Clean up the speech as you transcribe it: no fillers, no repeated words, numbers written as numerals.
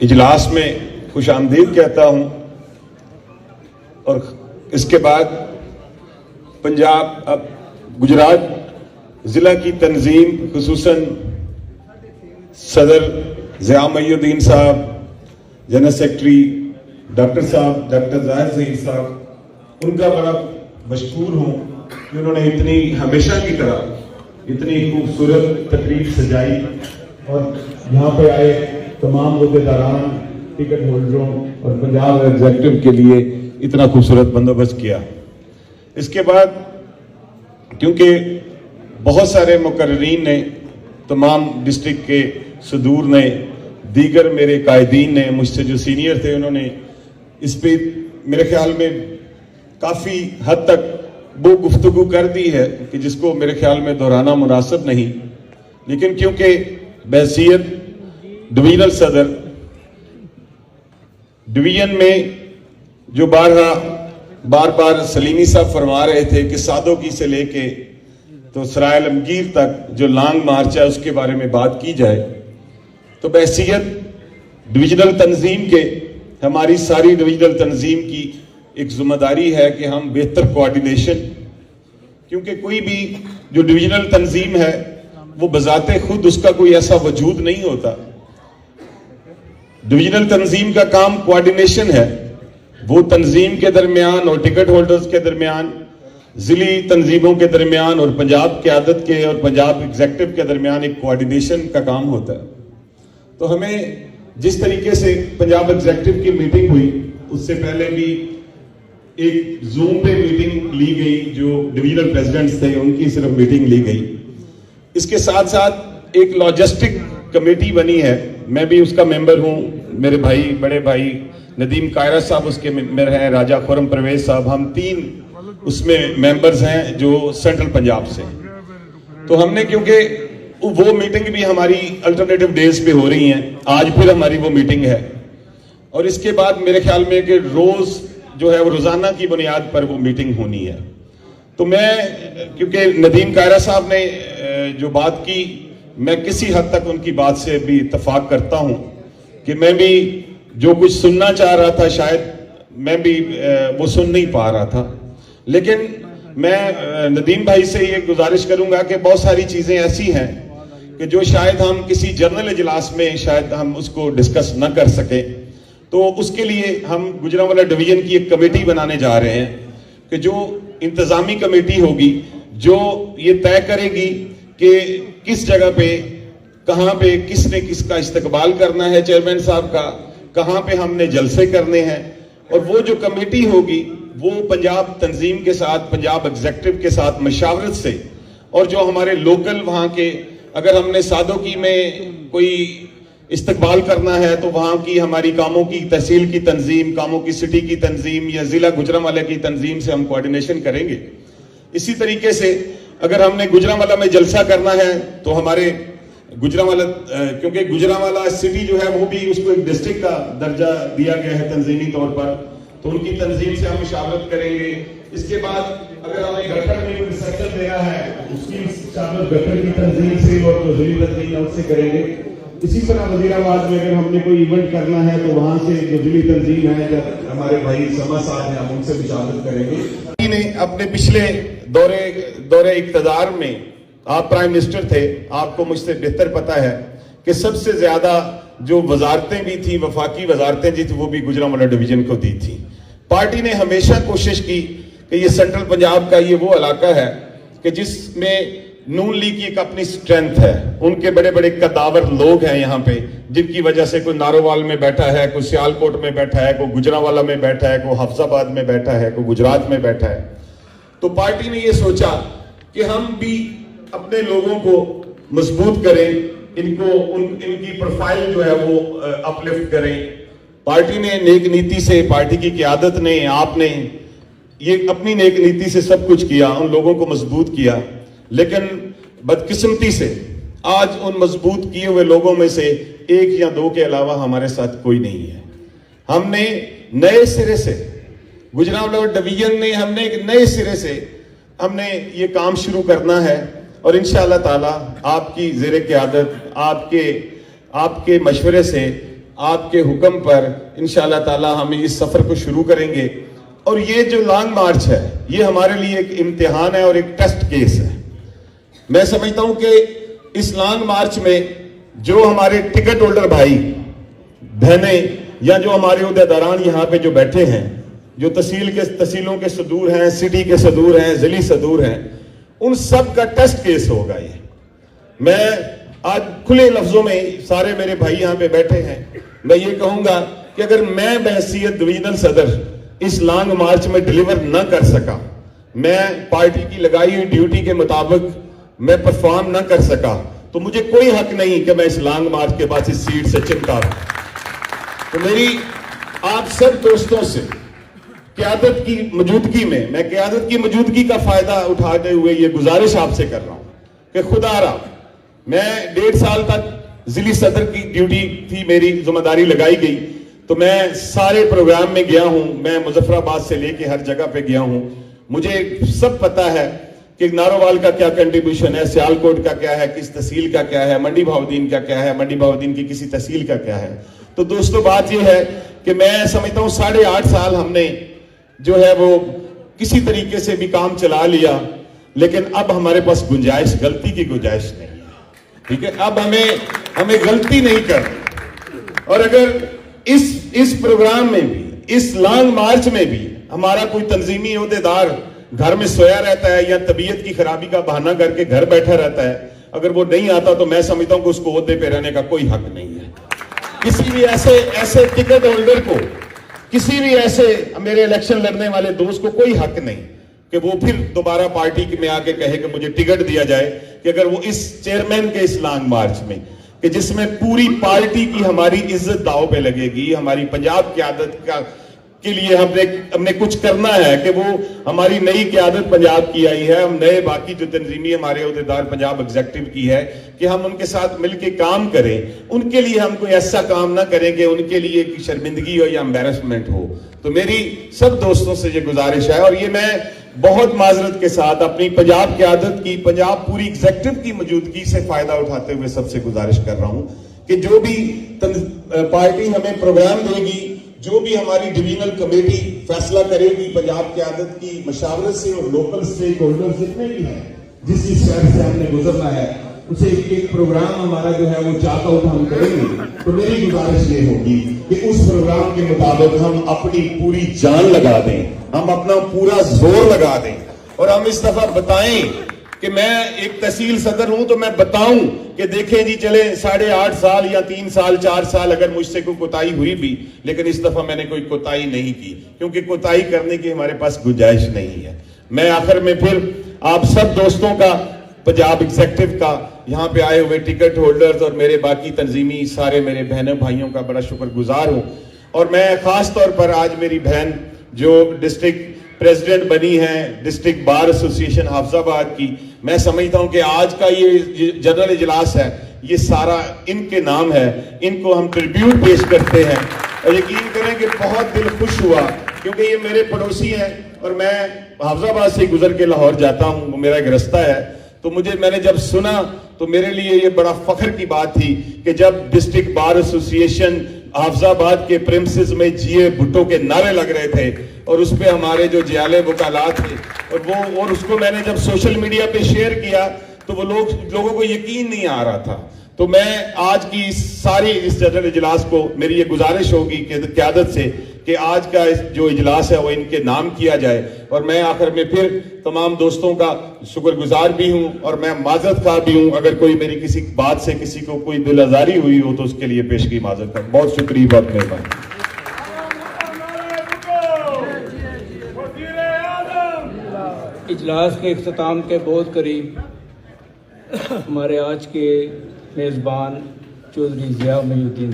इजलास में खुश आमदीद कहता हूँ और इसके बाद पंजाब अब गुजरात ज़िला की तंजीम खुसूसन सदर ज़िया मईनुद्दीन साहब, जनरल सेक्रेटरी डॉक्टर साहब, डॉक्टर ज़ाहिर सईद साहब, उनका बड़ा मशकूर हूँ कि उन्होंने इतनी हमेशा की तरह इतनी खूबसूरत तकरीब सजाई और यहाँ पे आए तमाम अहदेदारान, टिकट होल्डरों और पंजाब एग्जीक्यूटिव के लिए इतना खूबसूरत बंदोबस्त किया। इसके बाद क्योंकि बहुत सारे मुकर्रीन ने, तमाम डिस्ट्रिक्ट के सदूर ने, दीगर मेरे कायदीन ने, मुझसे जो सीनियर थे, उन्होंने इस पे मेरे ख्याल में काफ़ी हद तक वो गुफ्तगू कर दी है कि जिसको मेरे ख्याल में दोहराना मुनासिब नहीं। लेकिन क्योंकि बहसीयत डिवीजनल सदर, डिवीजन में जो बार बार सलीमी साहब फरमा रहे थे कि सादोकी से लेके तो सराय आलमगीर तक जो लॉन्ग मार्च है उसके बारे में बात की जाए, तो बहसीयत डिवीजनल तंजीम के हमारी सारी डिवीजनल तंजीम की एक जिम्मेदारी है कि हम बेहतर कोऑर्डिनेशन, क्योंकि कोई भी जो डिवीजनल तंजीम है वो बजाते खुद उसका कोई ऐसा वजूद नहीं होता। डिवीजनल तंजीम का काम कोऑर्डिनेशन है, वो तंजीम के दरमियान और टिकट होल्डर्स के दरमियान, जिली तंजीमों के दरमियान और पंजाब क़यादत के और पंजाब एग्जीक्यूटिव के दरमियान एक कोऑर्डिनेशन का काम होता है। तो हमें जिस तरीके से पंजाब एग्जीक्यूटिव की मीटिंग हुई, उससे पहले भी एक जूम पे मीटिंग ली गई, जो डिवीजनल प्रेसिडेंट्स थे उनकी सिर्फ मीटिंग ली गई। इसके साथ साथ एक लॉजिस्टिक कमेटी बनी है, मैं भी उसका मेंबर हूं, मेरे भाई, बड़े भाई नदीम कायरा साहब उसके मेंबर हैं, राजा खुरम परवेज साहब, हम 3 उसमें मेंबर्स हैं जो सेंट्रल पंजाब से। तो हमने, क्योंकि वो मीटिंग भी हमारी अल्टरनेटिव डेज पे हो रही हैं, आज फिर हमारी वो मीटिंग है और इसके बाद मेरे ख्याल में कि रोज जो है वो रोजाना की बुनियाद पर वो मीटिंग होनी है। तो मैं, क्योंकि नदीम कायरा साहब ने जो बात की, मैं किसी हद तक उनकी बात से भी इत्तफाक करता हूं कि मैं भी जो कुछ सुनना चाह रहा था शायद मैं भी वो सुन नहीं पा रहा था। लेकिन मैं नदीम भाई से ये गुजारिश करूंगा कि बहुत सारी चीजें ऐसी हैं कि जो शायद हम किसी जर्नल इजलास में शायद हम उसको डिस्कस न कर सके, तो उसके लिए हम गुजरांवाला डिवीजन की एक कमेटी बनाने जा रहे हैं कि जो इंतजामी कमेटी होगी, जो ये तय करेगी कि किस जगह पे, कहां पे किसने किसका इस्तकबाल करना है चेयरमैन साहब का, कहां पे हमने जलसे करने हैं। और वो जो कमेटी होगी वो पंजाब तंजीम के साथ, पंजाब एग्जीक्यूटिव के साथ मशावरत से, और जो हमारे लोकल वहां के, अगर हमने सादोकी में कोई इस्तकबाल करना है तो वहां की हमारी कामों की तहसील की तंजीम, कामों की सिटी की तंजीम या जिला गुजरांवाला की तंजीम से हम कोऑर्डिनेशन करेंगे। इसी तरीके से अगर हमने गुजरांवाला में जलसा करना है तो हमारे गुजरांवाला, क्योंकि गुजरांवाला सिटी जो है वो भी उसको एक डिस्ट्रिक्ट का दर्जा दिया गया है तंजीमी तौर पर, तो उनकी तंजीम से हम मुशावरत करेंगे। इसके बाद अगर हमें गठर में कोई सेक्टर देना है उसकी मुशावरत गठर की तंजीम से और जो जिली तंजीम है उससे करेंगे। इसी तरह वजीराबाद में अगर हमने कोई इवेंट करना है तो वहां से जो जिली तंजीम है, जब हमारे भाई समा साहब हैं, हम उनसे मुशावरत करेंगे। ने अपने पिछले दौरे इक़्तिदार में आप प्राइम मिनिस्टर थे, आपको मुझसे बेहतर पता है कि सबसे ज्यादा जो वजारतें भी थी, वफाकी वजारतें जी थी, वो भी गुजरांवाला डिवीजन को दी थी। पार्टी ने हमेशा कोशिश की कि ये सेंट्रल पंजाब का ये वो इलाका है कि जिसमें नून लीग की एक अपनी स्ट्रेंथ है, उनके बड़े बड़े कदावर लोग हैं यहाँ पे, जिनकी वजह से कोई नारोवाल में बैठा है, कोई सियालकोट में बैठा है, कोई गुजरांवाला में बैठा है, कोई हफ्जाबाद में बैठा है, कोई गुजरात में बैठा है। तो पार्टी ने ये सोचा कि हम भी अपने लोगों को मजबूत करें, इनकी प्रोफाइल जो है वो अपलिफ्ट करें। पार्टी ने नेक नीति से, पार्टी की क़यादत ने, आपने ये अपनी नेक नीति से सब कुछ किया, उन लोगों को मजबूत किया। लेकिन बदकिस्मती से आज उन मजबूत किए हुए लोगों में से 1 या 2 के अलावा हमारे साथ कोई नहीं है। हमने नए सिरे से, गुजरांवाला डिवीजन ने हमने एक नए सिरे से हमने ये काम शुरू करना है और इंशाअल्लाह ताला आपकी ज़ेरे क़यादत, आपके मशवरे से آپ کے حکم پر انشاءاللہ تعالی ہم اس سفر کو شروع کریں گے. اور یہ جو لانگ مارچ ہے یہ ہمارے لیے ایک امتحان ہے اور ایک ٹیسٹ کیس ہے. میں سمجھتا ہوں کہ اس لانگ مارچ میں جو ہمارے ٹکٹ ہولڈر بھائی بہنیں یا جو ہمارے عہدیداران یہاں پہ جو بیٹھے ہیں, جو تحصیلوں کے صدور ہیں, سٹی کے صدور ہیں, ضلعی صدور ہیں, ان سب کا ٹیسٹ کیس ہوگا یہ. میں آج کھلے لفظوں میں, سارے میرے بھائی یہاں پہ بیٹھے ہیں, میں یہ کہوں گا کہ اگر میں بحیثیت ڈویژنل صدر اس لانگ مارچ میں ڈیلیور نہ کر سکا, میں پارٹی کی لگائی ہوئی ڈیوٹی کے مطابق میں پرفارم نہ کر سکا, تو مجھے کوئی حق نہیں کہ میں اس لانگ مارچ کے بعد اس سیٹ سے چمٹا رہا. تو میری آپ سب دوستوں سے قیادت کی موجودگی میں, میں قیادت کی موجودگی کا فائدہ اٹھاتے ہوئے یہ گزارش آپ سے کر رہا ہوں کہ خدا را, میں 1.5 سال تک ضلعی صدر کی ڈیوٹی تھی, میری ذمہ داری لگائی گئی, تو میں سارے پروگرام میں گیا ہوں, میں مظفر آباد سے لے کے ہر جگہ پہ گیا ہوں. مجھے سب پتا ہے کہ نارووال کا کیا کنٹریبیوشن ہے, سیالکوٹ کا کیا ہے, کس تحصیل کا کیا ہے, منڈی بہاؤدین کا کیا ہے, منڈی بہاؤدین کی کسی تحصیل کا کیا ہے. تو دوستو بات یہ ہے کہ میں سمجھتا ہوں 8.5 سال ہم نے جو ہے وہ کسی طریقے سے بھی کام چلا لیا, لیکن اب ہمارے پاس گنجائش, غلطی کی گنجائش نہیں ہے. ٹھیک ہے, اب ہمیں غلطی نہیں کرنی. اور اگر اس پروگرام میں بھی, اس لانگ مارچ میں بھی ہمارا کوئی تنظیمی عہدیدار گھر میں سویا رہتا ہے یا طبیعت کی خرابی کا بہانہ کر کے گھر بیٹھا رہتا ہے, اگر وہ نہیں آتا تو میں سمجھتا ہوں کہ اس کو عہدے پہ رہنے کا کوئی حق نہیں ہے. کسی بھی ایسے ٹکٹ ہولڈر کو, کسی بھی ایسے میرے الیکشن لڑنے والے دوست کو کوئی حق نہیں کہ وہ پھر دوبارہ پارٹی میں آ کے کہے کہ مجھے ٹکٹ دیا جائے, کہ اگر وہ اس چیئرمین کے اس لانگ مارچ میں, کہ جس میں پوری پارٹی کی ہماری عزت داؤ پہ لگے گی, ہماری پنجاب قیادت کے لیے ہم نے کچھ کرنا ہے, کہ وہ ہماری نئی قیادت پنجاب کی آئی ہے, ہم نئے باقی جو تنظیمی ہمارے عہدیدار پنجاب ایگزیکٹو کی ہے, کہ ہم ان کے ساتھ مل کے کام کریں. ان کے لیے ہم کوئی ایسا کام نہ کریں کہ ان کے لیے شرمندگی ہو یا امبیرسمنٹ ہو. تو میری سب دوستوں سے یہ گزارش ہے, اور یہ میں بہت معذرت کے ساتھ اپنی پنجاب قیادت کی, پنجاب پوری ایگزیکٹو کی موجودگی سے فائدہ اٹھاتے ہوئے سب سے گزارش کر رہا ہوں کہ جو بھی پارٹی ہمیں پروگرام دے گی, جو بھی ہماری ڈویژنل کمیٹی فیصلہ کرے گی پنجاب قیادت کی مشاورت سے اور لوکل اسٹیک ہولڈر جتنے بھی ہیں, جس شہر سے ہم نے گزرنا ہے, اسے ایک پروگرام ہمارا جو ہے وہ چاک آؤٹ ہم کریں گے. تو میری گزارش یہ ہوگی کہ اس پروگرام کے مطابق ہم اپنی پوری جان لگا دیں, ہم اپنا پورا زور لگا دیں, اور ہم اس دفعہ بتائیں کہ میں ایک تحصیل صدر ہوں تو میں بتاؤں کہ دیکھیں جی چلے 8.5 سال یا 3 سال 4 سال اگر مجھ سے کوئی کوتاہی ہوئی بھی, لیکن اس دفعہ میں نے کوئی کوتاہی نہیں کی, کیونکہ کوتاہی کرنے کی ہمارے پاس گنجائش نہیں ہے. میں آخر میں پھر آپ سب دوستوں کا, پنجاب ایگزیکٹو کا, یہاں پہ آئے ہوئے ٹکٹ ہولڈرز اور میرے باقی تنظیمی سارے میرے بہنوں بھائیوں کا بڑا شکر گزار ہوں. اور میں خاص طور پر آج میری بہن جو ڈسٹرکٹ پریزیڈنٹ بنی ہیں ڈسٹرکٹ بار ایسوسی ایشن حافظ آباد کی, میں سمجھتا ہوں کہ آج کا یہ جنرل اجلاس ہے یہ سارا ان کے نام ہے, ان کو ہم ٹریبیوٹ پیش کرتے ہیں. اور یقین کریں کہ بہت دل خوش ہوا, کیونکہ یہ میرے پڑوسی ہیں اور میں حافظ آباد سے گزر کے لاہور جاتا ہوں, وہ میرا ایک رستہ ہے. تو میں نے جب سنا تو میرے لیے یہ بڑا فخر کی بات تھی کہ جب ڈسٹرکٹ بار ایسوسی ایشن حافظ آباد کے پریمسز میں جیے بھٹو کے نعرے لگ رہے تھے, اور اس پہ ہمارے جو جیالے وکالات تھے, اور اس کو میں نے جب سوشل میڈیا پہ شیئر کیا تو وہ لوگوں کو یقین نہیں آ رہا تھا. تو میں آج کی ساری اس جنرل اجلاس کو میری یہ گزارش ہوگی کہ قیادت سے کہ آج کا جو اجلاس ہے وہ ان کے نام کیا جائے. اور میں آخر میں پھر تمام دوستوں کا شکر گزار بھی ہوں, اور میں معذرت خواہ بھی ہوں اگر کوئی میری کسی بات سے کسی کو کوئی دل آزاری ہوئی ہو تو اس کے لیے پیشگی معذرت کروں. بہت شکریہ, بہت مہربانی. اجلاس کے اختتام کے بہت قریب ہمارے آج کے میزبان چودھری ضیاء محی الدین